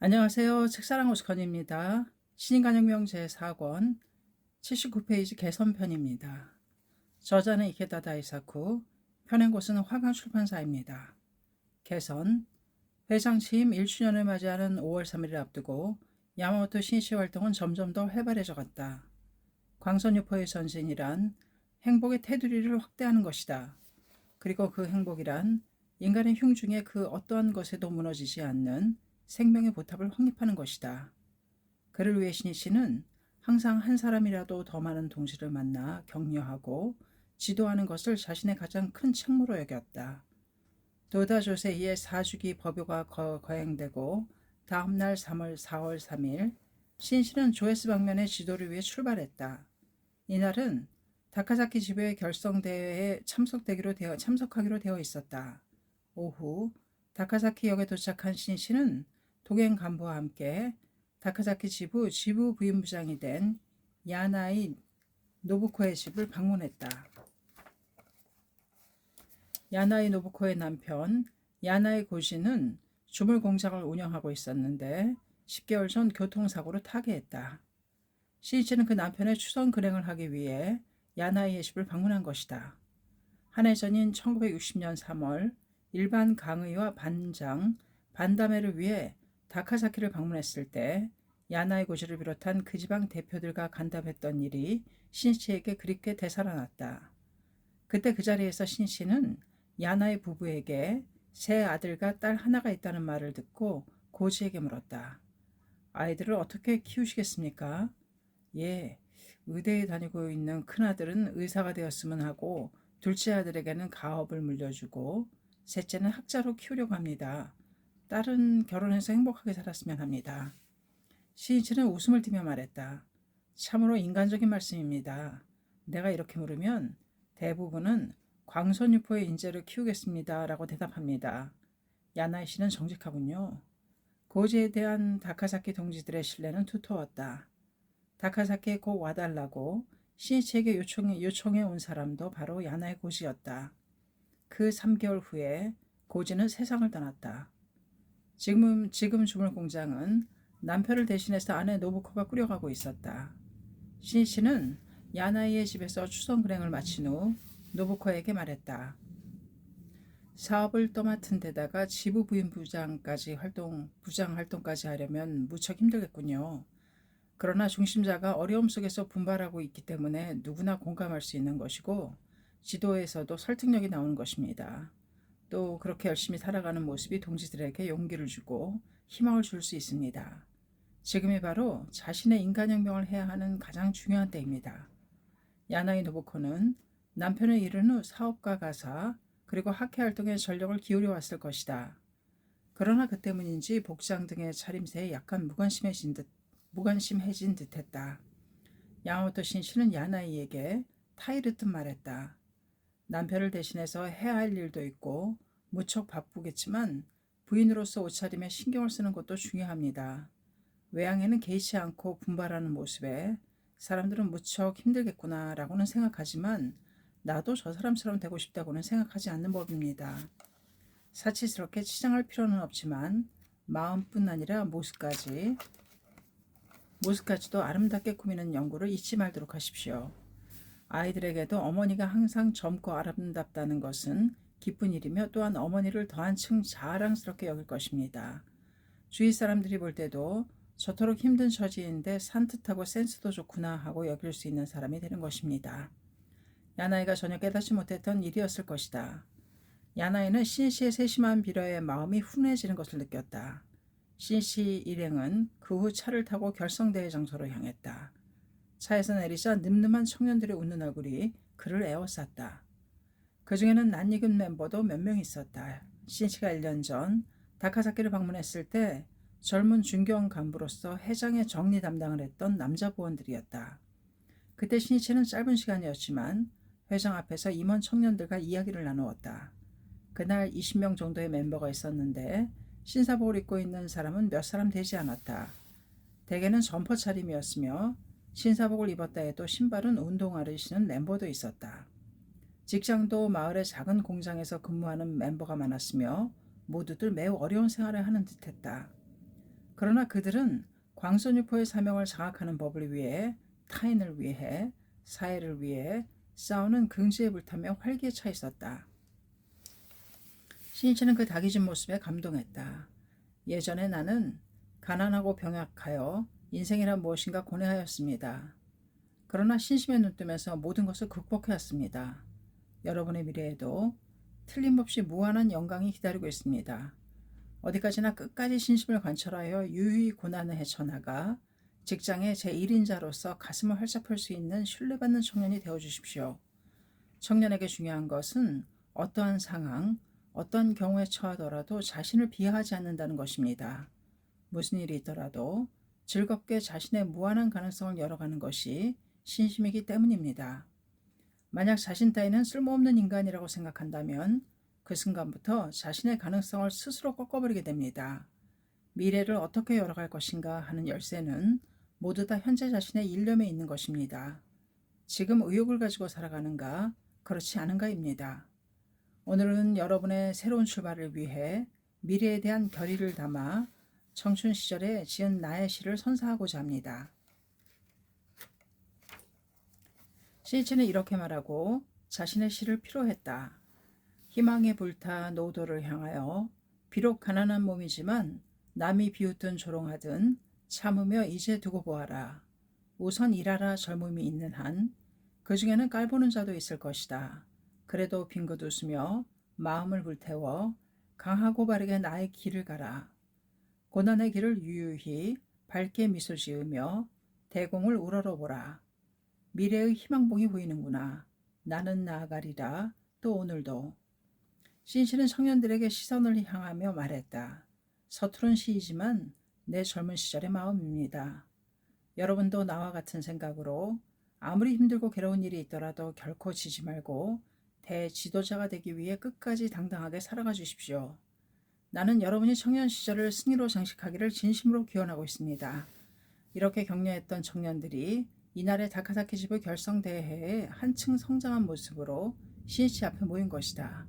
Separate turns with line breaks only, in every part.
안녕하세요. 책사랑 오스컨입니다. 신인간혁명 제4권 79페이지 개선편입니다. 저자는 이케다 다이사쿠, 펴낸 곳은 화강출판사입니다. 개선, 회장 취임 1주년을 맞이하는 5월 3일을 앞두고 야마모토 신씨 활동은 점점 더 활발해져 갔다. 광선유포의 전신이란 행복의 테두리를 확대하는 것이다. 그리고 그 행복이란 인간의 흉중에 그 어떠한 것에도 무너지지 않는 생명의 보탑을 확립하는 것이다. 그를 위해 신이씨는 항상 한 사람이라도 더 많은 동지를 만나 격려하고 지도하는 것을 자신의 가장 큰 책무로 여겼다. 도다 조세이의 4주기 법요가 거행되고 다음날 4월 3일 신씨는 조에스 방면의 지도를 위해 출발했다. 이날은 다카사키 지부의 결성대회에 참석하기로 되어 있었다. 오후 다카사키역에 도착한 신씨는 동행 간부와 함께 다카사키 지부 부임부장이 된 야나이 노부코의 집을 방문했다. 야나이 노부코의 남편 야나이 고시는 주물 공장을 운영하고 있었는데 10개월 전 교통사고로 타계했다. 신이치는 그 남편의 추선 근행을 하기 위해 야나이의 집을 방문한 것이다. 한 해 전인 1960년 3월 일반 강의와 반다메를 위해 다카사키를 방문했을 때 야나이 고지를 비롯한 그 지방 대표들과 간담했던 일이 신씨에게 그립게 되살아났다. 그때 그 자리에서 신씨는 야나이 부부에게 새 아들과 딸 하나가 있다는 말을 듣고 고지에게 물었다. 아이들을 어떻게 키우시겠습니까? 예, 의대에 다니고 있는 큰아들은 의사가 되었으면 하고 둘째 아들에게는 가업을 물려주고 셋째는 학자로 키우려고 합니다. 딸은 결혼해서 행복하게 살았으면 합니다. 시인치는 웃음을 띠며 말했다. 참으로 인간적인 말씀입니다. 내가 이렇게 물으면 대부분은 광선유포의 인재를 키우겠습니다. 라고 대답합니다. 야나이 씨는 정직하군요. 고지에 대한 다카사키 동지들의 신뢰는 두터웠다. 다카사키에 꼭 와달라고 시니치에게 요청해 온 사람도 바로 야나의 고지였다. 그 3개월 후에 고지는 세상을 떠났다. 지금 주물 공장은 남편을 대신해서 아내 노부코가 꾸려가고 있었다. 시니치는 야나이의 집에서 추선 근행을 마친 후 노부코에게 말했다. 사업을 떠맡은 데다가 지부 부장 활동까지 하려면 무척 힘들겠군요. 그러나 중심자가 어려움 속에서 분발하고 있기 때문에 누구나 공감할 수 있는 것이고 지도에서도 설득력이 나오는 것입니다. 또 그렇게 열심히 살아가는 모습이 동지들에게 용기를 주고 희망을 줄 수 있습니다. 지금이 바로 자신의 인간혁명을 해야 하는 가장 중요한 때입니다. 야나이 노부코는 남편을 잃은 후 사업가 가사 그리고 학회 활동에 전력을 기울여 왔을 것이다. 그러나 그 때문인지 복장 등의 차림새에 약간 무관심해진 듯했다. 야마모토 신씨는 야나이에게 타이르듯 말했다. 남편을 대신해서 해야 할 일도 있고 무척 바쁘겠지만 부인으로서 옷차림에 신경을 쓰는 것도 중요합니다. 외양에는 개의치 않고 분발하는 모습에 사람들은 무척 힘들겠구나 라고는 생각하지만 나도 저 사람처럼 되고 싶다고는 생각하지 않는 법입니다. 사치스럽게 치장할 필요는 없지만 마음뿐 아니라 모습까지도 아름답게 꾸미는 연구를 잊지 말도록 하십시오. 아이들에게도 어머니가 항상 젊고 아름답다는 것은 기쁜 일이며 또한 어머니를 더한층 자랑스럽게 여길 것입니다. 주위 사람들이 볼 때도 저토록 힘든 처지인데 산뜻하고 센스도 좋구나 하고 여길 수 있는 사람이 되는 것입니다. 야나이가 전혀 깨닫지 못했던 일이었을 것이다. 야나이는 신씨의 세심한 비려에 마음이 훈훈해지는 것을 느꼈다. 신씨 일행은 그 후 차를 타고 결성대회 장소로 향했다. 차에서 내리자 늠름한 청년들의 웃는 얼굴이 그를 에워쌌다. 그 중에는 낯익은 멤버도 몇 명 있었다. 신씨가 1년 전 다카사키를 방문했을 때 젊은 중견 간부로서 회장의 정리 담당을 했던 남자 부원들이었다. 그때 신이치는 짧은 시간이었지만 회장 앞에서 임원 청년들과 이야기를 나누었다. 그날 20명 정도의 멤버가 있었는데 신사복을 입고 있는 사람은 몇 사람 되지 않았다. 대개는 점퍼 차림이었으며 신사복을 입었다 해도 신발은 운동화를 신은 멤버도 있었다. 직장도 마을의 작은 공장에서 근무하는 멤버가 많았으며 모두들 매우 어려운 생활을 하는 듯했다. 그러나 그들은 광선유포의 사명을 장악하는 법을 위해, 타인을 위해, 사회를 위해 싸우는 긍지에 불타며 활기에 차 있었다. 신이치는 그 다기진 모습에 감동했다. 예전에 나는 가난하고 병약하여 인생이란 무엇인가 고뇌하였습니다. 그러나 신심의 눈뜨면서 모든 것을 극복해왔습니다. 여러분의 미래에도 틀림없이 무한한 영광이 기다리고 있습니다. 어디까지나 끝까지 신심을 관철하여 유유히 고난을 헤쳐나가 직장의 제1인자로서 가슴을 활짝 펼 수 있는 신뢰받는 청년이 되어주십시오. 청년에게 중요한 것은 어떠한 상황, 어떤 경우에 처하더라도 자신을 비하하지 않는다는 것입니다. 무슨 일이 있더라도 즐겁게 자신의 무한한 가능성을 열어가는 것이 신심이기 때문입니다. 만약 자신 따위는 쓸모없는 인간이라고 생각한다면 그 순간부터 자신의 가능성을 스스로 꺾어버리게 됩니다. 미래를 어떻게 열어갈 것인가 하는 열쇠는 모두 다 현재 자신의 일념에 있는 것입니다. 지금 의욕을 가지고 살아가는가, 그렇지 않은가입니다. 오늘은 여러분의 새로운 출발을 위해 미래에 대한 결의를 담아 청춘 시절에 지은 나의 시를 선사하고자 합니다. 시인치는 이렇게 말하고 자신의 시를 피로했다. 희망에 불타 노도를 향하여 비록 가난한 몸이지만 남이 비웃든 조롱하든 참으며 이제 두고 보아라. 우선 일하라 젊음이 있는 한 그 중에는 깔보는 자도 있을 것이다. 그래도 빙긋 웃으며 마음을 불태워 강하고 바르게 나의 길을 가라. 고난의 길을 유유히 밝게 미소 지으며 대공을 우러러보라. 미래의 희망봉이 보이는구나. 나는 나아가리라. 또 오늘도. 시인치는 청년들에게 시선을 향하며 말했다. 서투른 시이지만 내 젊은 시절의 마음입니다. 여러분도 나와 같은 생각으로 아무리 힘들고 괴로운 일이 있더라도 결코 지지 말고 대지도자가 되기 위해 끝까지 당당하게 살아가 주십시오. 나는 여러분이 청년 시절을 승리로 장식하기를 진심으로 기원하고 있습니다. 이렇게 격려했던 청년들이 이날의 다카사키 지부 결성대회에 한층 성장한 모습으로 시니치 앞에 모인 것이다.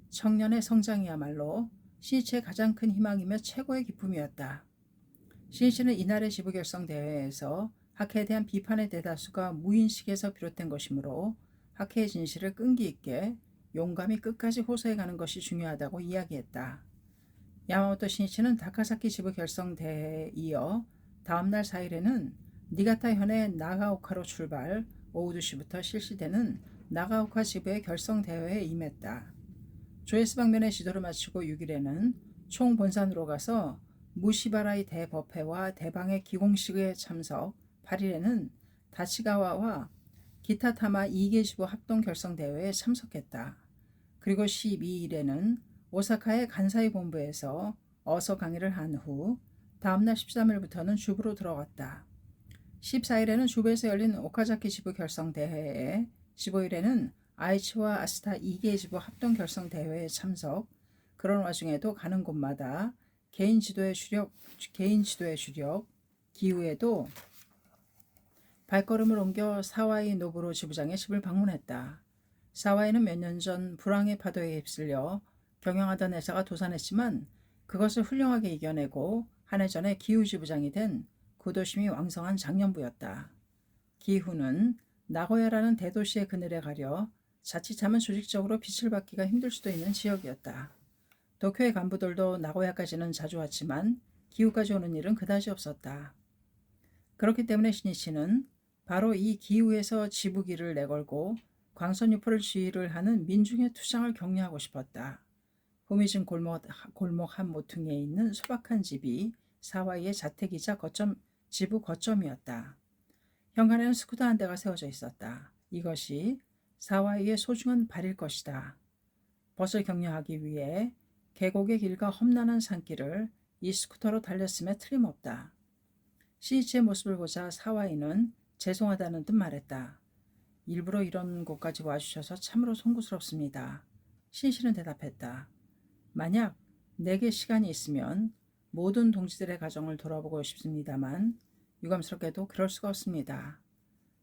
청년의 성장이야말로 시니치의 가장 큰 희망이며 최고의 기쁨이었다. 시니치는 이날의 지부 결성대회에서 학회에 대한 비판의 대다수가 무인식에서 비롯된 것이므로 학회의 진실을 끈기 있게 용감히 끝까지 호소해가는 것이 중요하다고 이야기했다. 야마모토 시니치는 다카사키 지부 결성대회에 이어 다음날 4일에는 니가타 현의 나가오카로 출발 오후 2시부터 실시되는 나가오카 지부의 결성대회에 임했다. 조에스 방면의 지도를 마치고 6일에는 총 본산으로 가서 무시바라이 대법회와 대방의 기공식에 참석, 8일에는 다치가와와 기타타마 2개 지부 합동 결성대회에 참석했다. 그리고 12일에는 오사카의 간사이 본부에서 어서 강의를 한 후 다음날 13일부터는 주부로 들어갔다. 14일에는 주부에서 열린 오카자키 지부 결성대회에 15일에는 아이치와 아스타 2개 지부 합동 결성대회에 참석, 그런 와중에도 가는 곳마다 개인 지도의 주력, 기후에도 발걸음을 옮겨 사와이 노부로 지부장의 집을 방문했다. 사와이는 몇 년 전 불황의 파도에 휩쓸려 경영하던 회사가 도산했지만 그것을 훌륭하게 이겨내고 한 해 전에 기후 지부장이 된 구도심이 왕성한 장년부였다. 기후는 나고야라는 대도시의 그늘에 가려 자칫하면 조직적으로 빛을 받기가 힘들 수도 있는 지역이었다. 도쿄의 간부들도 나고야까지는 자주 왔지만 기후까지 오는 일은 그다지 없었다. 그렇기 때문에 시니치는 바로 이 기후에서 지부기를 내걸고 광선유포를 지휘를 하는 민중의 투쟁을 격려하고 싶었다. 후미진 골목 한 모퉁이에 있는 소박한 집이 사와이의 자택이자 지부 거점이었다. 현관에는 스쿠터 한 대가 세워져 있었다. 이것이 사와이의 소중한 발일 것이다. 벗을 격려하기 위해 계곡의 길과 험난한 산길을 이 스쿠터로 달렸음에 틀림없다. 시이치의 모습을 보자 사와이는 죄송하다는 듯 말했다. 일부러 이런 곳까지 와주셔서 참으로 송구스럽습니다. 시이치는 대답했다. 만약 내게 시간이 있으면 모든 동지들의 가정을 돌아보고 싶습니다만 유감스럽게도 그럴 수가 없습니다.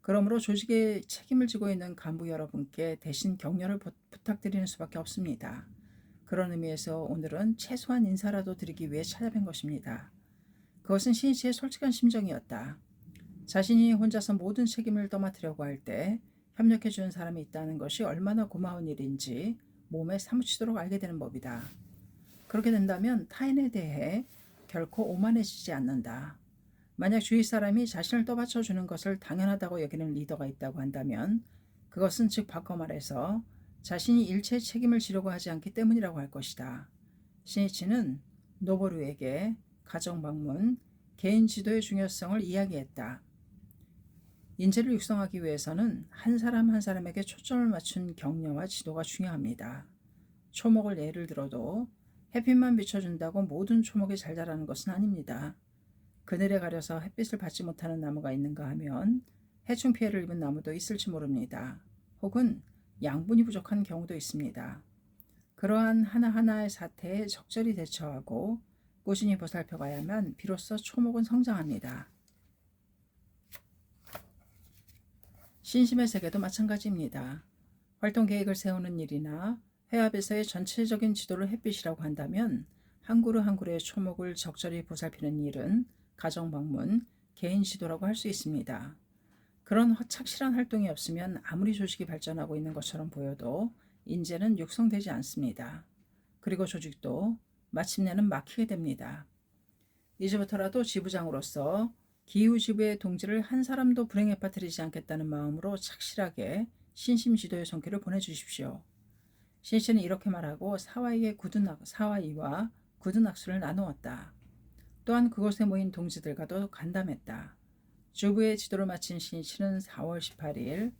그러므로 조직에 책임을 지고 있는 간부 여러분께 대신 격려를 부탁드리는 수밖에 없습니다. 그런 의미에서 오늘은 최소한 인사라도 드리기 위해 찾아뵌 것입니다. 그것은 신이치의 솔직한 심정이었다. 자신이 혼자서 모든 책임을 떠맡으려고 할 때 협력해주는 사람이 있다는 것이 얼마나 고마운 일인지 몸에 사무치도록 알게 되는 법이다. 그렇게 된다면 타인에 대해 결코 오만해지지 않는다. 만약 주위 사람이 자신을 떠받쳐주는 것을 당연하다고 여기는 리더가 있다고 한다면 그것은 즉 바꿔 말해서 자신이 일체의 책임을 지려고 하지 않기 때문이라고 할 것이다. 신이치는 노보루에게 가정 방문, 개인 지도의 중요성을 이야기했다. 인재를 육성하기 위해서는 한 사람 한 사람에게 초점을 맞춘 격려와 지도가 중요합니다. 초목을 예를 들어도 햇빛만 비춰준다고 모든 초목이 잘 자라는 것은 아닙니다. 그늘에 가려서 햇빛을 받지 못하는 나무가 있는가 하면 해충 피해를 입은 나무도 있을지 모릅니다. 혹은 양분이 부족한 경우도 있습니다. 그러한 하나하나의 사태에 적절히 대처하고 꾸준히 보살펴가야만 비로소 초목은 성장합니다. 신심의 세계도 마찬가지입니다. 활동 계획을 세우는 일이나 회합에서의 전체적인 지도를 햇빛이라고 한다면 한 그루 한 그루의 초목을 적절히 보살피는 일은 가정 방문, 개인 지도라고 할 수 있습니다. 그런 착실한 활동이 없으면 아무리 조직이 발전하고 있는 것처럼 보여도 인재는 육성되지 않습니다. 그리고 조직도 마침내는 막히게 됩니다. 이제부터라도 지부장으로서 기후지부의 동지를 한 사람도 불행에 빠뜨리지 않겠다는 마음으로 착실하게 신심지도의 손길을 보내주십시오. 신씨는 이렇게 말하고 사와이와 굳은 악수를 나누었다. 또한 그곳에 모인 동지들과도 간담했다. 주부의 지도를 마친 신씨는 4월 18일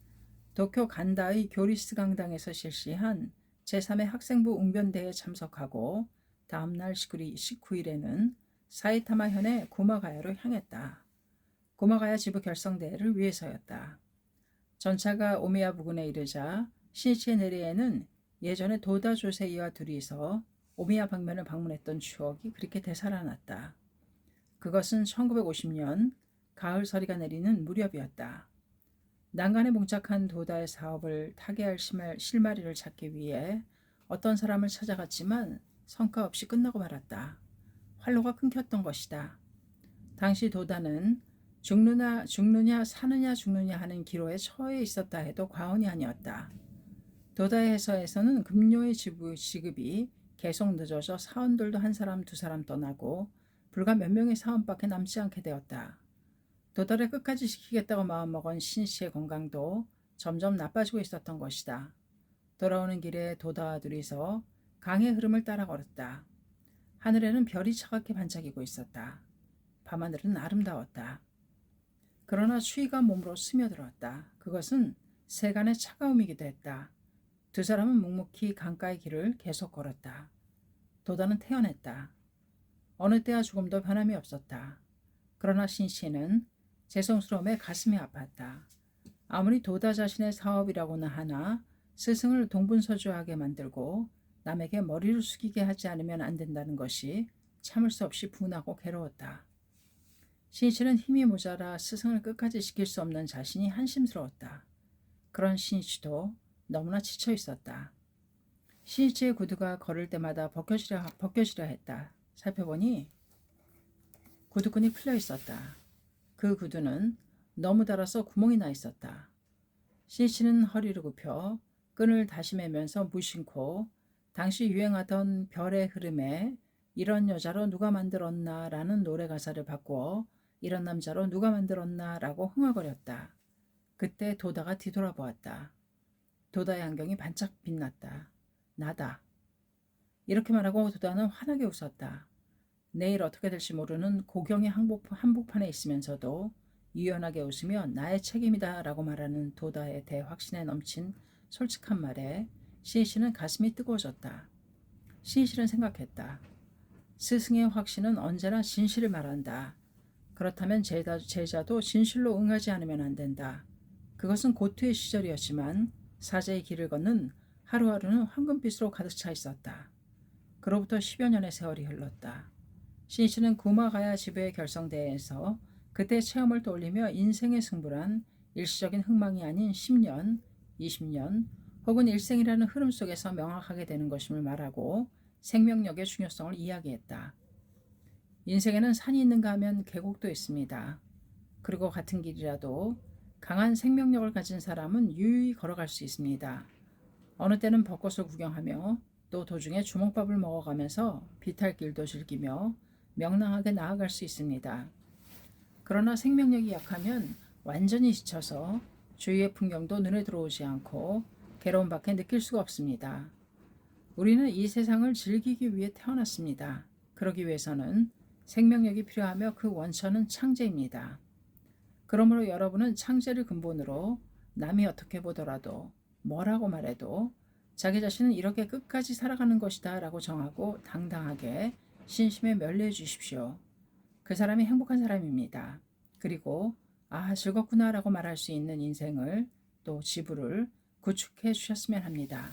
도쿄 간다의 교리스 강당에서 실시한 제3회 학생부 웅변대회에 참석하고 다음날 19일에는 사이타마 현의 구마가야로 향했다. 구마가야 지부 결성대회를 위해서였다. 전차가 오미야 부근에 이르자 신이치의 내리에는 예전에 도다 조세이와 둘이서 오미야 방면을 방문했던 추억이 그렇게 되살아났다. 그것은 1950년 가을 서리가 내리는 무렵이었다. 난간에 봉착한 도다의 사업을 타개할 실마리를 찾기 위해 어떤 사람을 찾아갔지만 성과 없이 끝나고 말았다. 활로가 끊겼던 것이다. 당시 도다는 죽느냐 사느냐 죽느냐 하는 기로에 처해 있었다 해도 과언이 아니었다. 도다의 해서에서는 급료의 지급이 계속 늦어져 사원들도 한 사람 두 사람 떠나고 불과 몇 명의 사원밖에 남지 않게 되었다. 도다를 끝까지 지키겠다고 마음먹은 신씨의 건강도 점점 나빠지고 있었던 것이다. 돌아오는 길에 도다와 둘이서 강의 흐름을 따라 걸었다. 하늘에는 별이 차갑게 반짝이고 있었다. 밤하늘은 아름다웠다. 그러나 추위가 몸으로 스며들었다. 그것은 세간의 차가움이기도 했다. 두 사람은 묵묵히 강가의 길을 계속 걸었다. 도다는 태연했다. 어느 때와 조금도 변함이 없었다. 그러나 신씨는 죄송스러움에 가슴이 아팠다. 아무리 도다 자신의 사업이라고나 하나 스승을 동분서주하게 만들고 남에게 머리를 숙이게 하지 않으면 안 된다는 것이 참을 수 없이 분하고 괴로웠다. 신이치는 힘이 모자라 스승을 끝까지 지킬 수 없는 자신이 한심스러웠다. 그런 신이치도 너무나 지쳐 있었다. 신이치의 구두가 걸을 때마다 벗겨지려 했다. 살펴보니 구두끈이 풀려 있었다. 그 구두는 너무 닳아서 구멍이 나 있었다. 신이치는 허리를 굽혀 끈을 다시 매면서 무심코 당시 유행하던 별의 흐름에 이런 여자로 누가 만들었나 라는 노래 가사를 바꾸어 이런 남자로 누가 만들었나 라고 흥얼거렸다. 그때 도다가 뒤돌아보았다. 도다의 안경이 반짝 빛났다. 나다. 이렇게 말하고 도다는 환하게 웃었다. 내일 어떻게 될지 모르는 고경의 한복판에 있으면서도 유연하게 웃으며 나의 책임이다 라고 말하는 도다의 대확신에 넘친 솔직한 말에 신이치는 가슴이 뜨거워졌다. 신이치는 생각했다. 스승의 확신은 언제나 진실을 말한다. 그렇다면 제자도 진실로 응하지 않으면 안 된다. 그것은 고투의 시절이었지만 사제의 길을 걷는 하루하루는 황금빛으로 가득 차 있었다. 그로부터 10여 년의 세월이 흘렀다. 신이치는 구마가야 지부의 결성대회에서 그때 체험을 떠올리며 인생의 승부란 일시적인 흥망이 아닌 10년, 20년 혹은 일생이라는 흐름 속에서 명확하게 되는 것임을 말하고 생명력의 중요성을 이야기했다. 인생에는 산이 있는가 하면 계곡도 있습니다. 그리고 같은 길이라도 강한 생명력을 가진 사람은 유유히 걸어갈 수 있습니다. 어느 때는 벚꽃을 구경하며 또 도중에 주먹밥을 먹어가면서 비탈길도 즐기며 명랑하게 나아갈 수 있습니다. 그러나 생명력이 약하면 완전히 지쳐서 주위의 풍경도 눈에 들어오지 않고 괴로움밖에 느낄 수가 없습니다. 우리는 이 세상을 즐기기 위해 태어났습니다. 그러기 위해서는 생명력이 필요하며 그 원천은 창제입니다. 그러므로 여러분은 창제를 근본으로 남이 어떻게 보더라도 뭐라고 말해도 자기 자신은 이렇게 끝까지 살아가는 것이다 라고 정하고 당당하게 신심에 면례해 주십시오. 그 사람이 행복한 사람입니다. 그리고 즐겁구나 라고 말할 수 있는 인생을 또 지부를 구축해 주셨으면 합니다.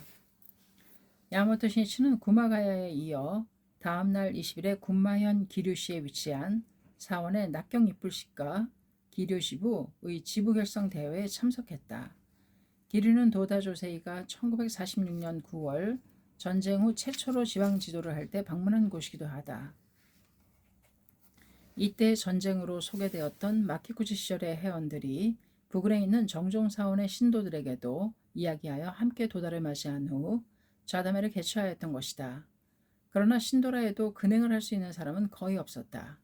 야마모토 신이치는 구마가야에 이어 다음날 20일에 군마현 기류시에 위치한 사원의 낙경 입불식과 기류시부의 지부 결성 대회에 참석했다. 기류는 도다 조세이가 1946년 9월 전쟁 후 최초로 지방 지도를 할 때 방문한 곳이기도 하다. 이때 전쟁으로 소개되었던 마키쿠지 시절의 회원들이 부근에 있는 정종사원의 신도들에게도 이야기하여 함께 도다를 맞이한 후 좌담회를 개최하였던 것이다. 그러나 신도라 해도 근행을 할 수 있는 사람은 거의 없었다.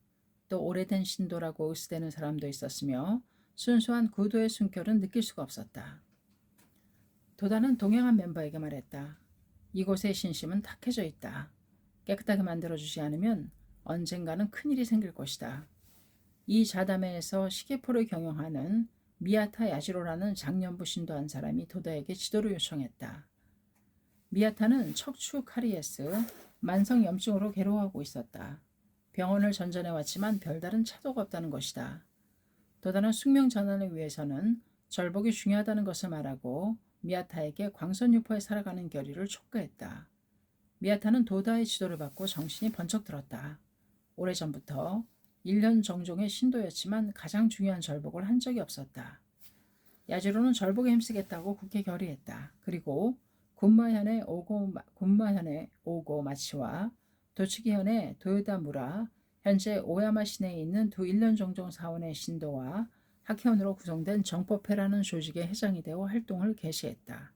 또 오래된 신도라고 의스대는 사람도 있었으며 순수한 구도의 숨결은 느낄 수가 없었다. 도다는 동행한 멤버에게 말했다. 이곳의 신심은 탁해져 있다. 깨끗하게 만들어주지 않으면 언젠가는 큰일이 생길 것이다. 이 자담회에서 시계포를 경영하는 미야타 야지로라는 장년부 신도 한 사람이 도다에게 지도를 요청했다. 미야타는 척추 카리에스, 만성 염증으로 괴로워하고 있었다. 병원을 전전해 왔지만 별다른 차도가 없다는 것이다. 도다는 숙명 전환을 위해서는 절복이 중요하다는 것을 말하고 미야타에게 광선유포에 살아가는 결의를 촉구했다. 미야타는 도다의 지도를 받고 정신이 번쩍 들었다. 오래전부터 1년 정종의 신도였지만 가장 중요한 절복을 한 적이 없었다. 야지로는 절복에 힘쓰겠다고 굳게 결의했다. 그리고 군마현의 오고 마치와 도치기현의 도요다무라, 현재 오야마 시내에 있는 두 1년 정종 사원의 신도와 학회원으로 구성된 정법회라는 조직의 회장이 되어 활동을 개시했다.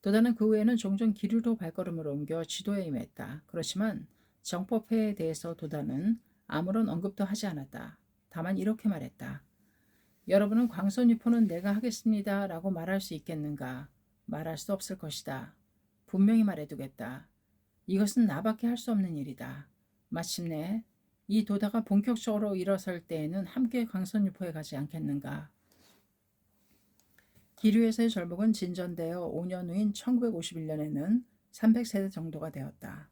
도다는 그 후에는 종종 기류로 발걸음을 옮겨 지도에 임했다. 그렇지만 정법회에 대해서 도다는 아무런 언급도 하지 않았다. 다만 이렇게 말했다. 여러분은 광선유포는 내가 하겠습니다 라고 말할 수 있겠는가? 말할 수 없을 것이다. 분명히 말해두겠다. 이것은 나밖에 할 수 없는 일이다. 마침내 이 도다가 본격적으로 일어설 때에는 함께 광선유포에 가지 않겠는가? 기류에서의 절복은 진전되어 5년 후인 1951년에는 300세대 정도가 되었다.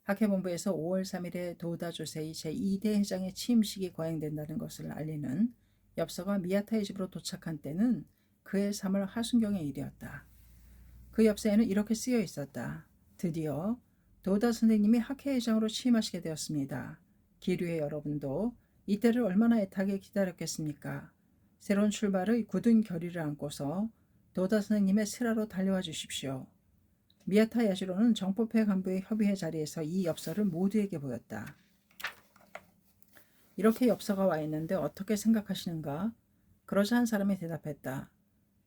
학회본부에서 5월 3일에 도다 조세이 제2대 회장의 취임식이 거행된다는 것을 알리는 엽서가 미야타의 집으로 도착한 때는 그해 3월 하순경의 일이었다. 그 엽서에는 이렇게 쓰여 있었다. 드디어 도다 선생님이 학회회장으로 취임하시게 되었습니다. 기류의 여러분도 이때를 얼마나 애타게 기다렸겠습니까? 새로운 출발의 굳은 결의를 안고서 도다 선생님의 슬하로 달려와 주십시오. 미야타 야지로는 정법회 간부의 협의회 자리에서 이 엽서를 모두에게 보였다. 이렇게 엽서가 와 있는데 어떻게 생각하시는가? 그러자 한 사람이 대답했다.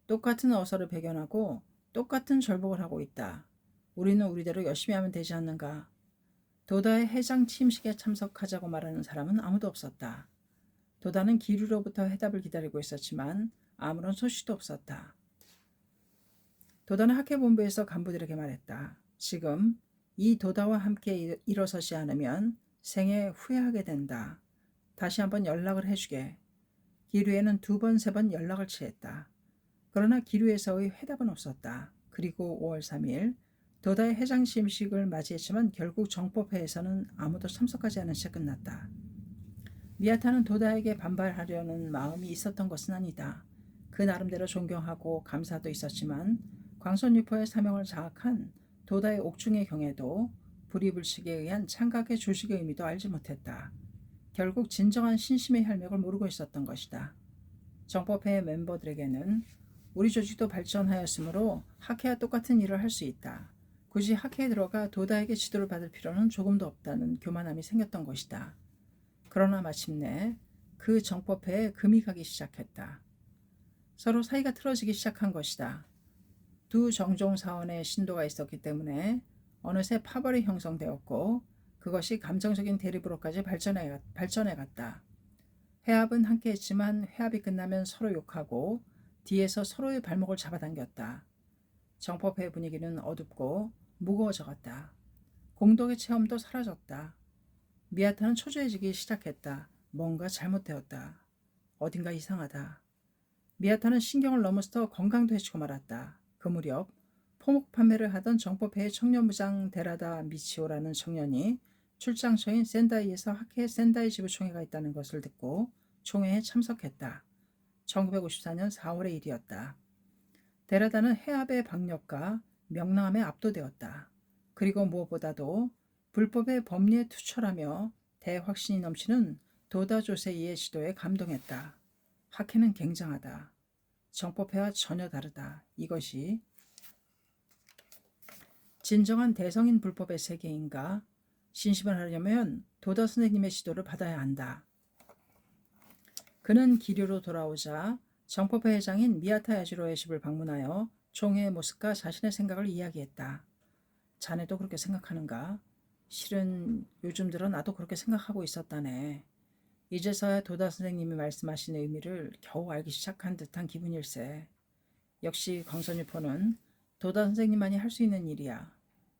똑같은 어서를 배견하고 똑같은 절복을 하고 있다. 우리는 우리대로 열심히 하면 되지 않는가? 도다의 회장 취임식에 참석하자고 말하는 사람은 아무도 없었다. 도다는 기류로부터 해답을 기다리고 있었지만 아무런 소식도 없었다. 도다는 학회본부에서 간부들에게 말했다. 지금 이 도다와 함께 일어서지 않으면 생애 후회하게 된다. 다시 한번 연락을 해주게. 기류에는 2번, 3번 연락을 취했다. 그러나 기류에서의 회답은 없었다. 그리고 5월 3일 도다의 회장 취임식을 맞이했지만 결국 정법회에서는 아무도 참석하지 않은 채 끝났다. 미야타는 도다에게 반발하려는 마음이 있었던 것은 아니다. 그 나름대로 존경하고 감사도 있었지만 광선유포의 사명을 장악한 도다의 옥중의 경에도 불의불식에 의한 창각의 조직의 의미도 알지 못했다. 결국 진정한 신심의 혈맥을 모르고 있었던 것이다. 정법회의 멤버들에게는 우리 조직도 발전하였으므로 학회와 똑같은 일을 할 수 있다. 굳이 학회에 들어가 도다에게 지도를 받을 필요는 조금도 없다는 교만함이 생겼던 것이다. 그러나 마침내 그 정법회에 금이 가기 시작했다. 서로 사이가 틀어지기 시작한 것이다. 두 정종 사원의 신도가 있었기 때문에 어느새 파벌이 형성되었고 그것이 감정적인 대립으로까지 발전해 갔다. 회합은 함께 했지만 회합이 끝나면 서로 욕하고 뒤에서 서로의 발목을 잡아당겼다. 정법회 분위기는 어둡고 무거워져갔다. 공덕의 체험도 사라졌다. 미아타는 초조해지기 시작했다. 뭔가 잘못되었다. 어딘가 이상하다. 미아타는 신경을 넘어서 건강도 해치고 말았다. 그 무렵 포목 판매를 하던 정법회의 청년부장 데라다 미치오라는 청년이 출장처인 센다이에서 하케 센다이 지부총회가 있다는 것을 듣고 총회에 참석했다. 1954년 4월의 일이었다. 데라다는 해압의 박력과 명랑함에 압도되었다. 그리고 무엇보다도 불법의 법리에 투철하며 대확신이 넘치는 도다 조세이의 지도에 감동했다. 하케는 굉장하다. 정법회와 전혀 다르다. 이것이 진정한 대성인 불법의 세계인가? 신심을 하려면 도다 선생님의 지도를 받아야 한다. 그는 기류로 돌아오자 정법회 회장인 미야타 야지로의 집을 방문하여 총회의 모습과 자신의 생각을 이야기했다. 자네도 그렇게 생각하는가? 실은 요즘 들어 나도 그렇게 생각하고 있었다네. 이제서야 도다 선생님이 말씀하신 의미를 겨우 알기 시작한 듯한 기분일세. 역시 광선유포는 도다 선생님만이 할 수 있는 일이야.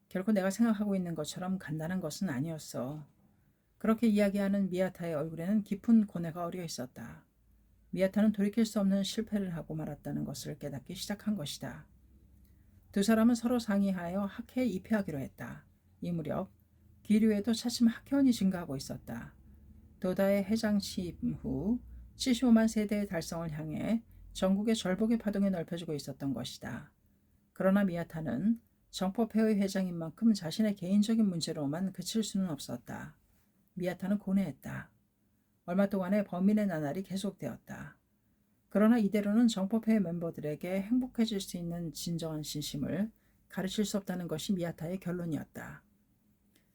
결코 내가 생각하고 있는 것처럼 간단한 것은 아니었어. 그렇게 이야기하는 미야타의 얼굴에는 깊은 고뇌가 어려 있었다. 미야타는 돌이킬 수 없는 실패를 하고 말았다는 것을 깨닫기 시작한 것이다. 두 사람은 서로 상의하여 학회에 입회하기로 했다. 이 무렵 기류에도 차츰 학회원이 증가하고 있었다. 도다의 회장 취임 후 75만 세대의 달성을 향해 전국의 절복의 파동이 넓혀지고 있었던 것이다. 그러나 미야타는 정법회의 회장인 만큼 자신의 개인적인 문제로만 그칠 수는 없었다. 미야타는 고뇌했다. 얼마 동안의 범인의 나날이 계속되었다. 그러나 이대로는 정법회 멤버들에게 행복해질 수 있는 진정한 신심을 가르칠 수 없다는 것이 미야타의 결론이었다.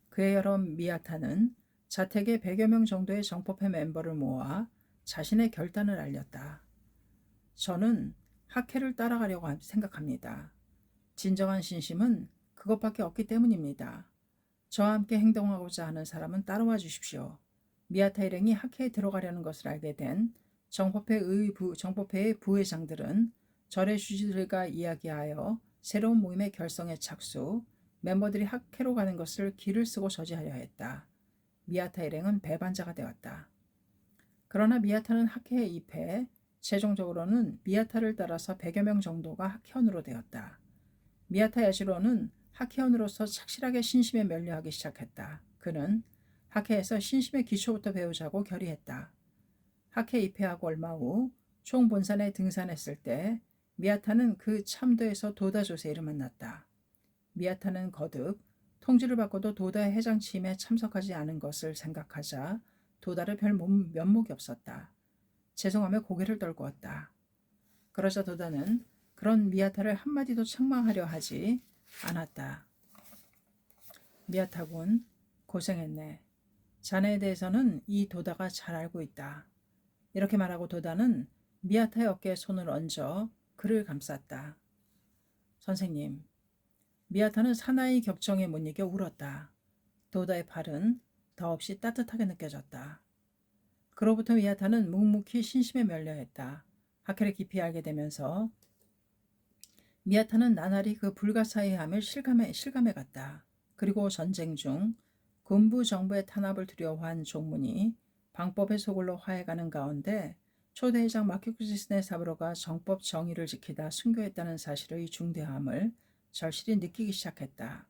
그에 여러 미야타는 자택에 100여 명 정도의 정법회 멤버를 모아 자신의 결단을 알렸다. 저는 학회를 따라가려고 생각합니다. 진정한 신심은 그것밖에 없기 때문입니다. 저와 함께 행동하고자 하는 사람은 따라와 주십시오. 미야타 일행이 학회에 들어가려는 것을 알게 된 정법회의 부회장들은 절의 주지들과 이야기하여 새로운 모임의 결성에 착수, 멤버들이 학회로 가는 것을 길을 쓰고 저지하려 했다. 미야타 일행은 배반자가 되었다. 그러나 미야타는 학회에 입회, 최종적으로는 미야타를 따라서 100여 명 정도가 학회원으로 되었다. 미야타 야시로는 학회원으로서 착실하게 신심에 면류하기 시작했다. 그는 학회에서 신심의 기초부터 배우자고 결의했다. 학회 입회하고 얼마 후 총본산에 등산했을 때 미야타는 그 참도에서 도다 조세이를 만났다. 미야타는 거듭 통지를 받고도 도다의 회장 취임에 참석하지 않은 것을 생각하자 도다를 별 면목이 없었다. 죄송하며 고개를 떨구었다. 그러자 도다는 그런 미야타를 한마디도 책망하려 하지 않았다. 미야타군, 고생했네. 자네에 대해서는 이 도다가 잘 알고 있다. 이렇게 말하고 도다는 미야타의 어깨에 손을 얹어 그를 감쌌다. 선생님, 미야타는 사나이 격정에 못 이겨 울었다. 도다의 팔은 더없이 따뜻하게 느껴졌다. 그로부터 미야타는 묵묵히 신심에 면려했다. 학회를 깊이 알게 되면서 미야타는 나날이 그 불가사의함을 실감해갔다. 그리고 전쟁 중 군부 정부의 탄압을 두려워한 종문이 방법의 소굴로 화해가는 가운데 초대회장 마키쿠시스네 사브로가 정법 정의를 지키다 순교했다는 사실의 중대함을 절실히 느끼기 시작했다.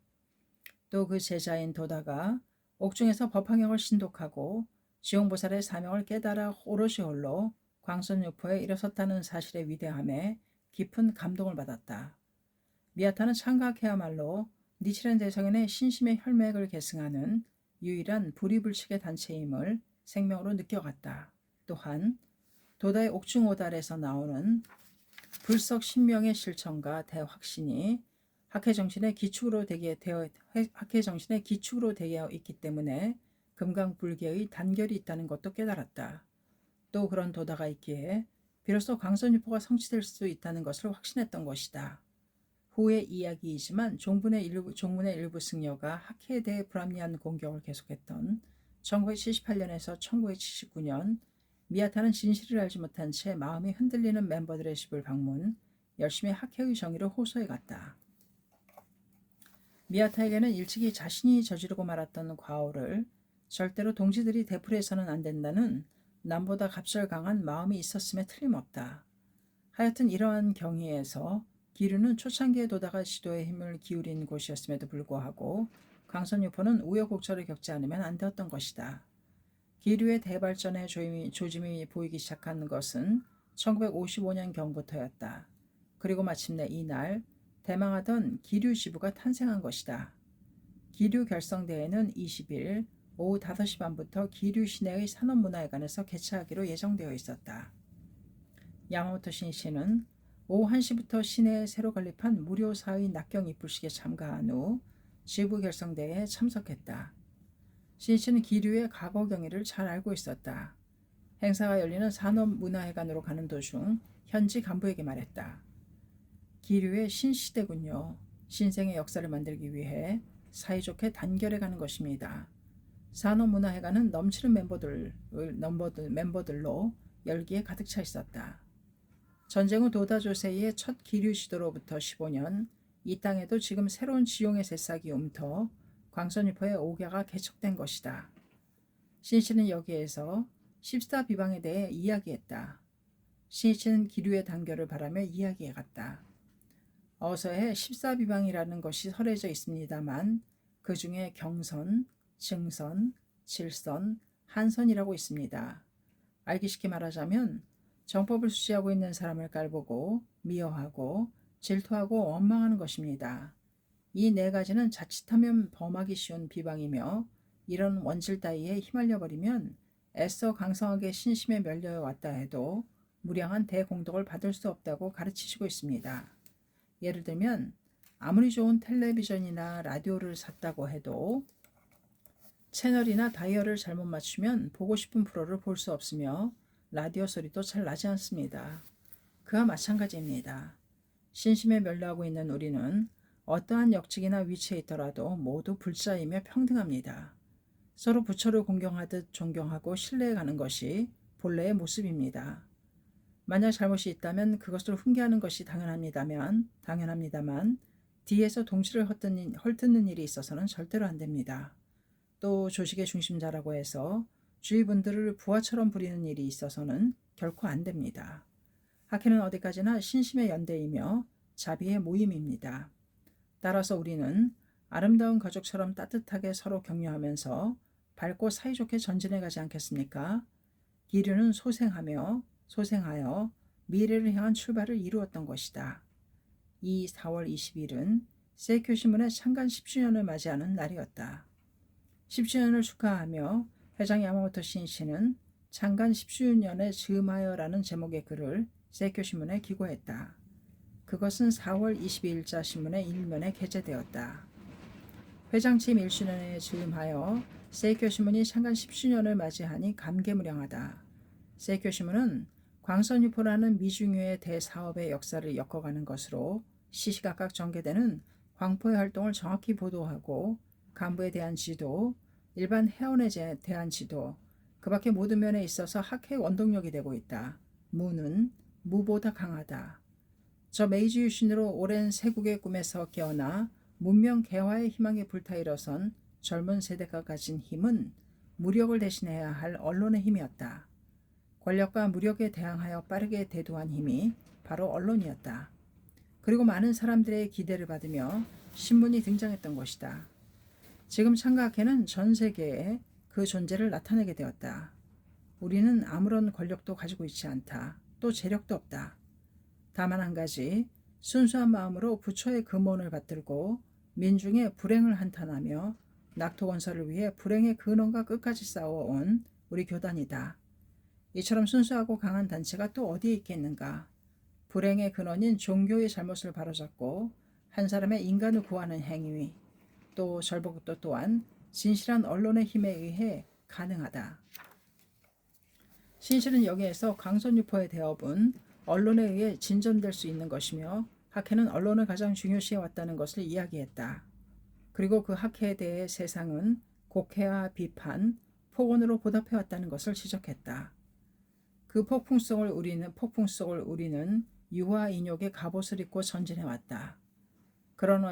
또 그 제자인 도다가 옥중에서 법화경을 신독하고 지용보살의 사명을 깨달아 오롯이 홀로 광선유포에 일어섰다는 사실의 위대함에 깊은 감동을 받았다. 미야타는 창각해야말로 니치렌 대성인의 신심의 혈맥을 계승하는 유일한 불이불식의 단체임을 생명으로 느껴갔다. 또한 도다의 옥중오달에서 나오는 불석 신명의 실천과 대확신이 학회 정신의 기축으로 되게 있기 때문에 금강불개의 단결이 있다는 것도 깨달았다. 또 그런 도다가 있기에 비로소 광선유포가 성취될 수 있다는 것을 확신했던 것이다. 후의 이야기이지만 종문의 일부 승려가 학회에 대해 불합리한 공격을 계속했던 1978년에서 1979년 미아타는 진실을 알지 못한 채 마음이 흔들리는 멤버들의 집을 방문, 열심히 학회의 정의를 호소해 갔다. 미아타에게는 일찍이 자신이 저지르고 말았던 과오를 절대로 동지들이 되풀이해서는 안 된다는 남보다 갑절 강한 마음이 있었음에 틀림없다. 하여튼 이러한 경위에서 기류는 초창기에 도다가 지도에 힘을 기울인 곳이었음에도 불구하고 광선유포는 우여곡절을 겪지 않으면 안 되었던 것이다. 기류의 대발전의 조짐이 보이기 시작한 것은 1955년경부터였다. 그리고 마침내 이날 대망하던 기류 지부가 탄생한 것이다. 기류 결성대회는 20일 오후 5시 반부터 기류 시내의 산업문화회관에서 개최하기로 예정되어 있었다. 야마모토 신씨는 오후 1시부터 시내에 새로 건립한 무료 사의 낙경 입불식에 참가한 후 지부 결성대회에 참석했다. 신씨는 기류의 과거 경위를 잘 알고 있었다. 행사가 열리는 산업문화회관으로 가는 도중 현지 간부에게 말했다. 기류의 신시대군요. 신생의 역사를 만들기 위해 사이좋게 단결해 가는 것입니다. 산업문화회관은 넘치는 멤버들로 열기에 가득 차 있었다. 전쟁 후 도다 조세이의 첫 기류 시도로부터 15년, 이 땅에도 지금 새로운 지용의 새싹이 움터 광선유포의 오개가 개척된 것이다. 신씨는 여기에서 14비방에 대해 이야기했다. 신씨는 기류의 단결을 바라며 이야기해갔다. 어서의 14비방이라는 것이 설해져 있습니다만 그 중에 경선, 증선, 질선, 한선이라고 있습니다. 알기 쉽게 말하자면 정법을 수지하고 있는 사람을 깔보고 미워하고 질투하고 원망하는 것입니다. 이 네 가지는 자칫하면 범하기 쉬운 비방이며 이런 원질 따위에 휘말려버리면 애써 강성하게 신심에 멸려 왔다 해도 무량한 대공덕을 받을 수 없다고 가르치시고 있습니다. 예를 들면 아무리 좋은 텔레비전이나 라디오를 샀다고 해도 채널이나 다이얼을 잘못 맞추면 보고 싶은 프로를 볼 수 없으며 라디오 소리도 잘 나지 않습니다. 그와 마찬가지입니다. 신심에 멸려하고 있는 우리는 어떠한 역직이나 위치에 있더라도 모두 불자이며 평등합니다. 서로 부처를 공경하듯 존경하고 신뢰해가는 것이 본래의 모습입니다. 만약 잘못이 있다면 그것을 훈계하는 것이 당연합니다만 뒤에서 동지를 헐뜯는 일이 있어서는 절대로 안 됩니다. 또 조직의 중심자라고 해서 주위 분들을 부하처럼 부리는 일이 있어서는 결코 안 됩니다. 학회는 어디까지나 신심의 연대이며 자비의 모임입니다. 따라서 우리는 아름다운 가족처럼 따뜻하게 서로 격려하면서 밝고 사이좋게 전진해 가지 않겠습니까? 기류는 소생하여 미래를 향한 출발을 이루었던 것이다. 이 4월 20일은 세이쿄신문의 창간 10주년을 맞이하는 날이었다. 10주년을 축하하며 회장 야마모토 신씨는 창간 10주년에 즈음하여라는 제목의 글을 세이쿄신문에 기고했다. 그것은 4월 22일자 신문의 일면에 게재되었다. 회장 취임 1주년에 즈음하여 세이쿄신문이 창간 10주년을 맞이하니 감개무량하다. 세이쿄신문은 광선유포라는 미중유의 대사업의 역사를 엮어가는 것으로 시시각각 전개되는 광포의 활동을 정확히 보도하고 간부에 대한 지도, 일반 회원에 대한 지도, 그 밖의 모든 면에 있어서 학회의 원동력이 되고 있다. 무는 무보다 강하다. 저 메이지 유신으로 오랜 세국의 꿈에서 깨어나 문명 개화의 희망에 불타 일어선 젊은 세대가 가진 힘은 무력을 대신해야 할 언론의 힘이었다. 권력과 무력에 대항하여 빠르게 대두한 힘이 바로 언론이었다. 그리고 많은 사람들의 기대를 받으며 신문이 등장했던 것이다. 지금 창가학회는 전 세계에 그 존재를 나타내게 되었다. 우리는 아무런 권력도 가지고 있지 않다. 또 재력도 없다. 다만 한 가지, 순수한 마음으로 부처의 금원을 받들고 민중의 불행을 한탄하며 낙토 건설을 위해 불행의 근원과 끝까지 싸워온 우리 교단이다. 이처럼 순수하고 강한 단체가 또 어디에 있겠는가? 불행의 근원인 종교의 잘못을 바로잡고 한 사람의 인간을 구하는 행위, 또 절복도 또한 진실한 언론의 힘에 의해 가능하다. 신실은 여기에서 강선유포의 대업은 언론에 의해 진전될 수 있는 것이며 학회는 언론을 가장 중요시해왔다는 것을 이야기했다. 그리고 그 학회에 대해 세상은 곡해와 비판, 폭언으로 보답해왔다는 것을 지적했다. 그 폭풍 속을 우리는 유화 인욕의 갑옷을 입고 전진해왔다. 그런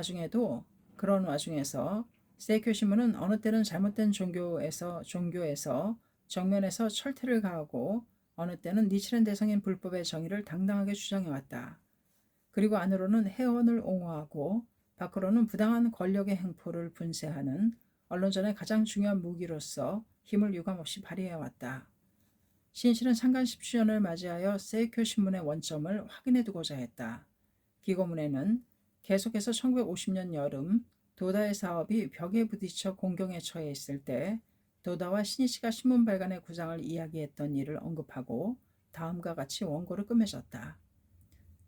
와중에서 세이쿄 신문은 어느 때는 잘못된 종교에서 정면에서 철퇴를 가하고 어느 때는 니치렌 대성인 불법의 정의를 당당하게 주장해왔다. 그리고 안으로는 해원을 옹호하고 밖으로는 부당한 권력의 행포를 분쇄하는 언론전의 가장 중요한 무기로서 힘을 유감없이 발휘해왔다. 신실은 창간 10주년을 맞이하여 세이쿄 신문의 원점을 확인해 두고자 했다. 기고문에는 계속해서 1950년 여름 도다의 사업이 벽에 부딪혀 공경에 처해 있을 때 도다와 신이치가 신문 발간의 구상을 이야기했던 일을 언급하고 다음과 같이 원고를 끝맺었다.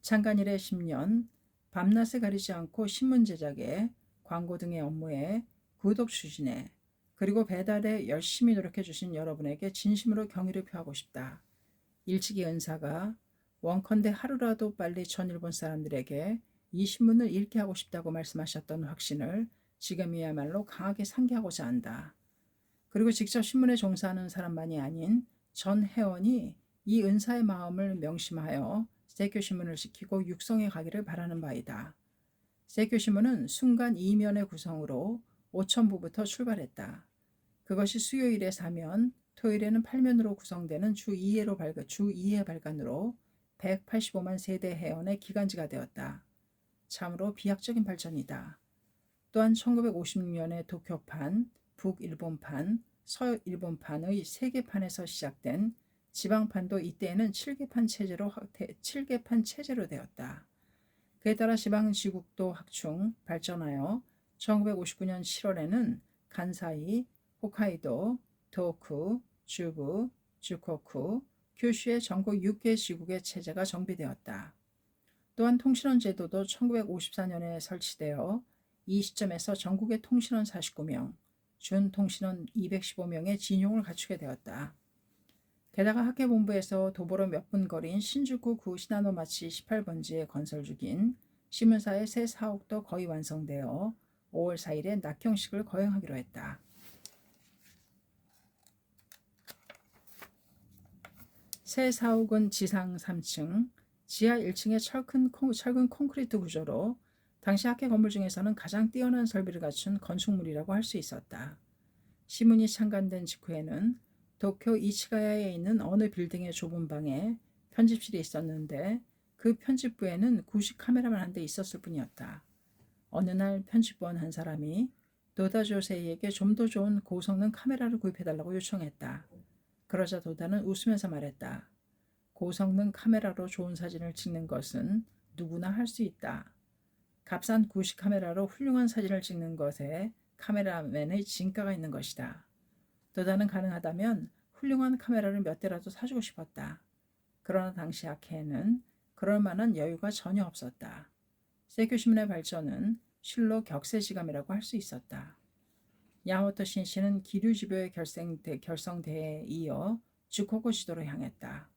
창간 이래 10년, 밤낮을 가리지 않고 신문 제작에, 광고 등의 업무에, 구독 추진에, 그리고 배달에 열심히 노력해 주신 여러분에게 진심으로 경의를 표하고 싶다. 일찍이 은사가 원컨대 하루라도 빨리 전 일본 사람들에게 이 신문을 읽게 하고 싶다고 말씀하셨던 확신을 지금이야말로 강하게 상기하고자 한다. 그리고 직접 신문에 종사하는 사람만이 아닌 전 회원이 이 은사의 마음을 명심하여 세이쿄 신문을 지키고 육성해 가기를 바라는 바이다. 세이쿄 신문은 순간 2면의 구성으로 5,000부부터 출발했다. 그것이 수요일에 4면, 토요일에는 8면으로 구성되는 주 2회 발간으로 185만 세대 회원의 기간지가 되었다. 참으로 비약적인 발전이다. 또한 1956년에 도쿄판, 북일본판, 서일본판의 3개판에서 시작된 지방판도 이때에는 7개판 체제로 되었다. 그에 따라 지방지국도 확충, 발전하여 1959년 7월에는 간사이, 홋카이도, 도쿠, 주부, 주코쿠, 큐슈의 전국 6개 지국의 체제가 정비되었다. 또한 통신원 제도도 1954년에 설치되어 이 시점에서 전국의 통신원 49명, 준통신원 215명의 진용을 갖추게 되었다. 게다가 학계본부에서 도보로 몇 분 거리인 신주쿠 구 시나노마치 18번지에 건설 중인 신문사의 새 사옥도 거의 완성되어 5월 4일에 낙경식을 거행하기로 했다. 새 사옥은 지상 3층, 지하 1층의 철근 콘크리트 구조로 당시 학계 건물 중에서는 가장 뛰어난 설비를 갖춘 건축물이라고 할 수 있었다. 신문이 창간된 직후에는 도쿄 이치가야에 있는 어느 빌딩의 좁은 방에 편집실이 있었는데 그 편집부에는 구식 카메라만 한 대 있었을 뿐이었다. 어느 날 편집부원 한 사람이 도다 조세이에게 좀 더 좋은 고성능 카메라를 구입해달라고 요청했다. 그러자 도다는 웃으면서 말했다. 고성능 카메라로 좋은 사진을 찍는 것은 누구나 할 수 있다. 값싼 구식 카메라로 훌륭한 사진을 찍는 것에 카메라맨의 진가가 있는 것이다. 도다는 가능하다면 훌륭한 카메라를 몇 대라도 사주고 싶었다. 그러나 당시 학회에는 그럴 만한 여유가 전혀 없었다. 세이쿄 신문의 발전은 실로 격세지감이라고 할 수 있었다. 야마모토 신씨는 기류지교의 결성대회에 이어 주코쿠 지도로 향했다.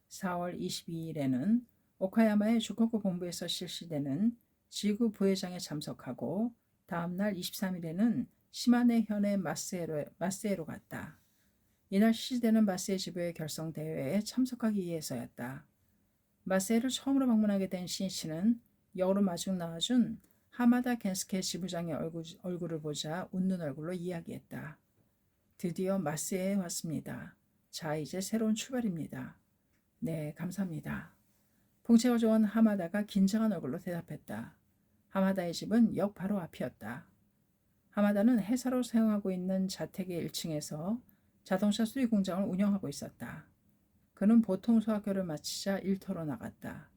4월 22일에는 오카야마의 주코쿠 본부에서 실시되는 지구 부회장에 참석하고 다음날 23일에는 시마네 현의 마스에로 갔다. 이날 실시되는 마스에 지부의 결성대회에 참석하기 위해서였다. 마스에를 처음으로 방문하게 된 신씨는 역으로 마중 나와준 하마다 겐스케 지부장의 얼굴을 보자 웃는 얼굴로 이야기했다. 드디어 마스에에 왔습니다. 자, 이제 새로운 출발입니다. 네, 감사합니다. 풍채가 좋은 하마다가 긴장한 얼굴로 대답했다. 하마다의 집은 역 바로 앞이었다. 하마다는 회사로 사용하고 있는 자택의 1층에서 자동차 수리 공장을 운영하고 있었다. 그는 보통 소학교를 마치자 일터로 나갔다.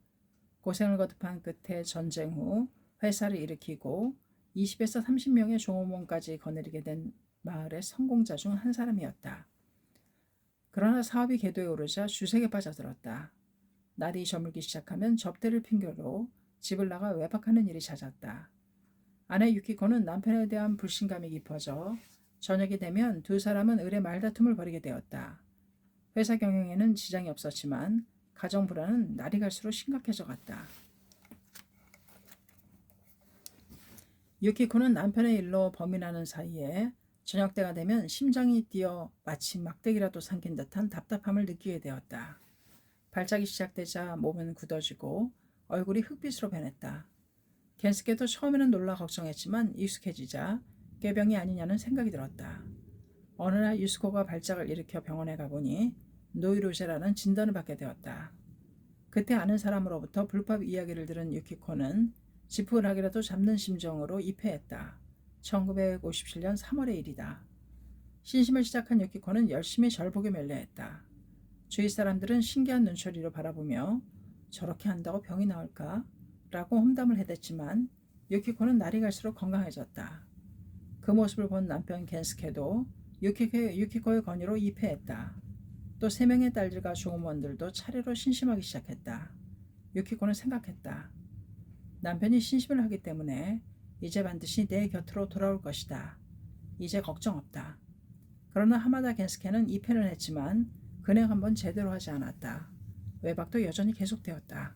고생을 거듭한 끝에 전쟁 후 회사를 일으키고 20에서 30명의 종업원까지 거느리게 된 마을의 성공자 중 한 사람이었다. 그러나 사업이 궤도에 오르자 주색에 빠져들었다. 날이 저물기 시작하면 접대를 핑계로 집을 나가 외박하는 일이 잦았다. 아내 유키코는 남편에 대한 불신감이 깊어져 저녁이 되면 두 사람은 을의 말다툼을 벌이게 되었다. 회사 경영에는 지장이 없었지만 가정 불안은 날이 갈수록 심각해져 갔다. 유키코는 남편의 일로 범이 나는 사이에 저녁 때가 되면 심장이 뛰어 마치 막대기라도 삼킨 듯한 답답함을 느끼게 되었다. 발작이 시작되자 몸은 굳어지고 얼굴이 흑빛으로 변했다. 겐스케도 처음에는 놀라 걱정했지만 익숙해지자 꾀병이 아니냐는 생각이 들었다. 어느 날 유스코가 발작을 일으켜 병원에 가보니 노이로제라는 진단을 받게 되었다. 그때 아는 사람으로부터 불법 이야기를 들은 유키코는 지푸라기라도 잡는 심정으로 입회했다. 1957년 3월의 일이다. 신심을 시작한 유키코는 열심히 절복에 멸려했다. 주위 사람들은 신기한 눈초리로 바라보며 저렇게 한다고 병이 나올까? 라고 험담을 해댔지만 유키코는 날이 갈수록 건강해졌다. 그 모습을 본 남편 겐스케도 유키코의 권유로 입회했다. 또 3명의 딸들과 조금원들도 차례로 신심하기 시작했다. 유키코는 생각했다. 남편이 신심을 하기 때문에 이제 반드시 내 곁으로 돌아올 것이다. 이제 걱정 없다. 그러나 하마다 겐스케는 입회는 했지만 근행 한번 제대로 하지 않았다. 외박도 여전히 계속되었다.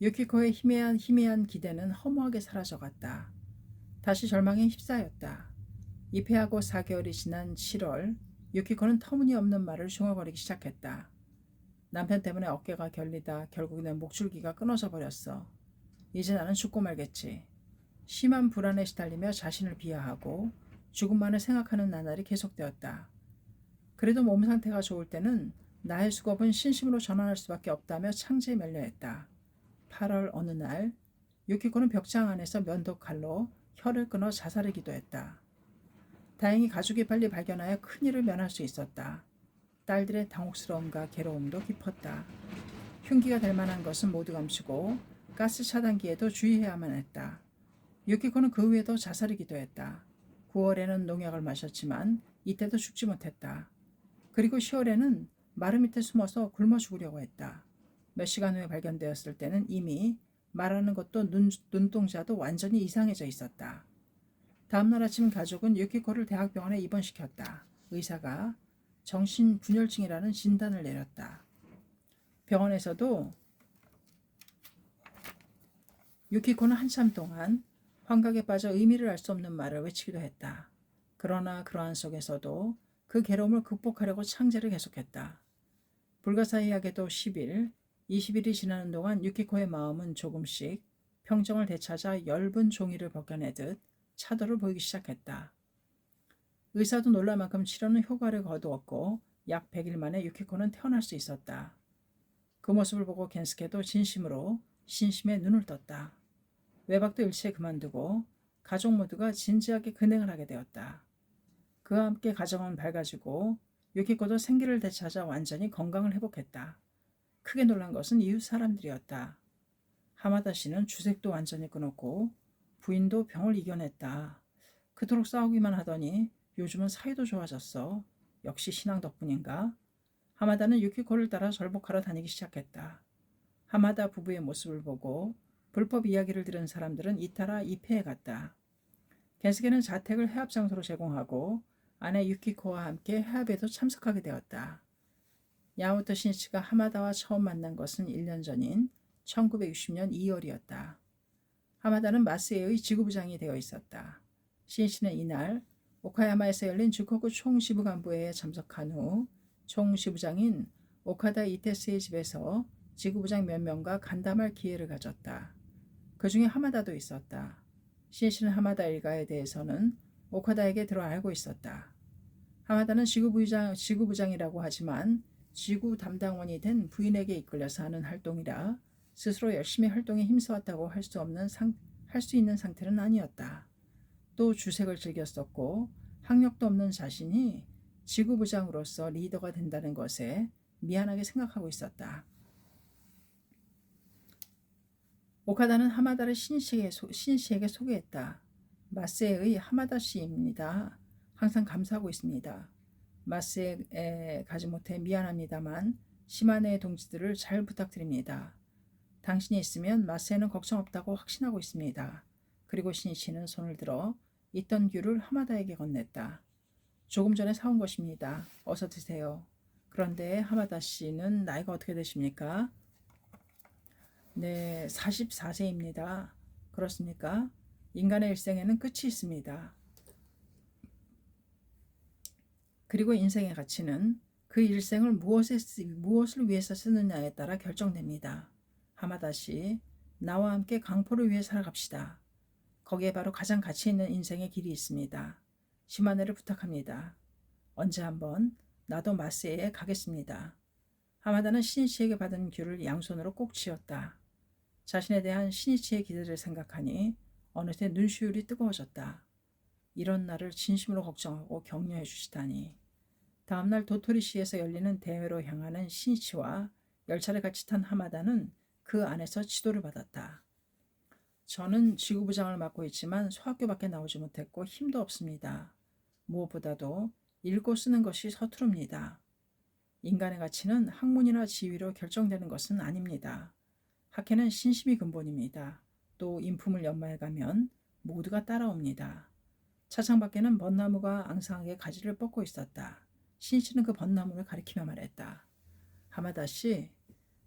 유키코의 희미한 기대는 허무하게 사라져갔다. 다시 절망에 휩싸였다. 입회하고 4개월이 지난 7월 유키코는 터무니없는 말을 중얼거리기 시작했다. 남편 때문에 어깨가 결리다 결국 내 목줄기가 끊어져 버렸어. 이제 나는 죽고 말겠지. 심한 불안에 시달리며 자신을 비하하고 죽음만을 생각하는 나날이 계속되었다. 그래도 몸 상태가 좋을 때는 나의 수급은 신심으로 전환할 수밖에 없다며 창제에 멸려했다. 8월 어느 날 유키코는 벽장 안에서 면도칼로 혀를 끊어 자살을 기도했다. 다행히 가족이 빨리 발견하여 큰일을 면할 수 있었다. 딸들의 당혹스러움과 괴로움도 깊었다. 흉기가 될 만한 것은 모두 감추고 가스 차단기에도 주의해야만 했다. 유키코는 그 후에도 자살을 기도했다. 9월에는 농약을 마셨지만 이때도 죽지 못했다. 그리고 10월에는 마루 밑에 숨어서 굶어 죽으려고 했다. 몇 시간 후에 발견되었을 때는 이미 말하는 것도 눈동자도 완전히 이상해져 있었다. 다음날 아침 가족은 유키코를 대학병원에 입원시켰다. 의사가 정신분열증이라는 진단을 내렸다. 병원에서도 유키코는 한참 동안 환각에 빠져 의미를 알 수 없는 말을 외치기도 했다. 그러나 그러한 속에서도 그 괴로움을 극복하려고 창제를 계속했다. 불가사의하게도 10일, 20일이 지나는 동안 유키코의 마음은 조금씩 평정을 되찾아 엷은 종이를 벗겨내듯 차도를 보이기 시작했다. 의사도 놀랄 만큼 치료는 효과를 거두었고 약 100일 만에 유키코는 태어날 수 있었다. 그 모습을 보고 겐스케도 진심으로 신심에 눈을 떴다. 외박도 일체 그만두고 가족 모두가 진지하게 근행을 하게 되었다. 그와 함께 가정은 밝아지고 유키코도 생기를 되찾아 완전히 건강을 회복했다. 크게 놀란 것은 이웃 사람들이었다. 하마다 씨는 주색도 완전히 끊었고 부인도 병을 이겨냈다. 그토록 싸우기만 하더니 요즘은 사이도 좋아졌어. 역시 신앙 덕분인가? 하마다는 유키코를 따라 절복하러 다니기 시작했다. 하마다 부부의 모습을 보고 불법 이야기를 들은 사람들은 잇따라 입회에 갔다. 겐스케는 자택을 해합 장소로 제공하고 아내 유키코와 함께 해합에도 참석하게 되었다. 야마모토 신이치가 하마다와 처음 만난 것은 1년 전인 1960년 2월이었다. 하마다는 마스에의 지구부장이 되어 있었다. 신이치는 이날 오카야마에서 열린 주코쿠 총지부간부회에 참석한 후 총지부장인 오카다 이테스의 집에서 지구부장 몇 명과 간담할 기회를 가졌다. 그 중에 하마다도 있었다. 신이치는 하마다 일가에 대해서는 오카다에게 들어 알고 있었다. 하마다는 지구부장이라고 하지만 지구 담당원이 된 부인에게 이끌려서 하는 활동이라 스스로 열심히 활동에 힘써왔다고 할 수 있는 상태는 아니었다. 또 주색을 즐겼었고 학력도 없는 자신이 지구부장으로서 리더가 된다는 것에 미안하게 생각하고 있었다. 오카다는 하마다를 신씨에게 소개했다. 마스에의 하마다 씨입니다. 항상 감사하고 있습니다. 마스에 가지 못해 미안합니다만 시마네 동지들을 잘 부탁드립니다. 당신이 있으면 마스에는 걱정 없다고 확신하고 있습니다. 그리고 신이치는 손을 들어 있던 귤을 하마다에게 건넸다. 조금 전에 사온 것입니다. 어서 드세요. 그런데 하마다 씨는 나이가 어떻게 되십니까? 네, 44세입니다. 그렇습니까? 인간의 일생에는 끝이 있습니다. 그리고 인생의 가치는 그 일생을 무엇을 위해서 쓰느냐에 따라 결정됩니다. 하마다 씨, 나와 함께 강포를 위해 살아갑시다. 거기에 바로 가장 가치 있는 인생의 길이 있습니다. 시마네를 부탁합니다. 언제 한번 나도 마세에 가겠습니다. 하마다는 신이치에게 받은 귤을 양손으로 꼭 쥐었다. 자신에 대한 신이치의 기대를 생각하니 어느새 눈시울이 뜨거워졌다. 이런 나를 진심으로 걱정하고 격려해 주시다니. 다음날 도토리시에서 열리는 대회로 향하는 신이치와 열차를 같이 탄 하마다는 그 안에서 지도를 받았다. 저는 지구부장을 맡고 있지만 소학교밖에 나오지 못했고 힘도 없습니다. 무엇보다도 읽고 쓰는 것이 서투릅니다. 인간의 가치는 학문이나 지위로 결정되는 것은 아닙니다. 학회는 신심이 근본입니다. 또 인품을 연마해 가면 모두가 따라옵니다. 차창 밖에는 벚나무가 앙상하게 가지를 뻗고 있었다. 신이치는 그 벚나무를 가리키며 말했다. 하마다 씨,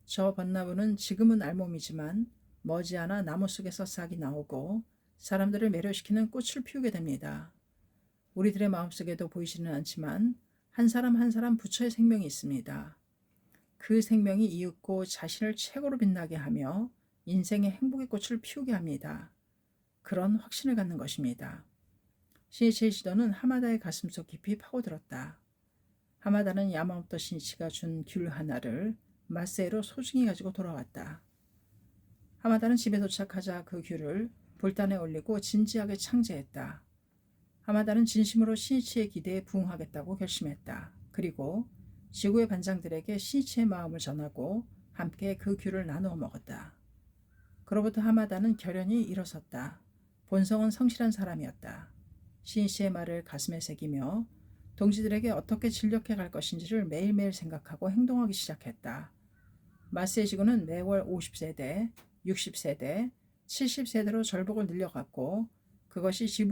저 벚나무는 지금은 알몸이지만 머지않아 나무 속에서 싹이 나오고 사람들을 매료시키는 꽃을 피우게 됩니다. 우리들의 마음속에도 보이지는 않지만 한 사람 한 사람 부처의 생명이 있습니다. 그 생명이 이윽고 자신을 최고로 빛나게 하며 인생의 행복의 꽃을 피우게 합니다. 그런 확신을 갖는 것입니다. 신이치의 시도는 하마다의 가슴속 깊이 파고들었다. 하마다는 야마모토 신이치가 준 귤 하나를 마세로 소중히 가지고 돌아왔다. 하마다는 집에 도착하자 그 귤을 불단에 올리고 진지하게 창제했다. 하마다는 진심으로 신이치의 기대에 부응하겠다고 결심했다. 그리고 지구의 반장들에게 신이치의 마음을 전하고 함께 그 귤을 나누어 먹었다. 그로부터 하마다는 결연히 일어섰다. 본성은 성실한 사람이었다. 신이치의 말을 가슴에 새기며 동지들에게 어떻게 진력해 갈 것인지를 매일매일 생각하고 행동하기 시작했다. 마세의 지구는 매월 50세대, 60세대, 70세대로 절복을 늘려갔고 그것이 지부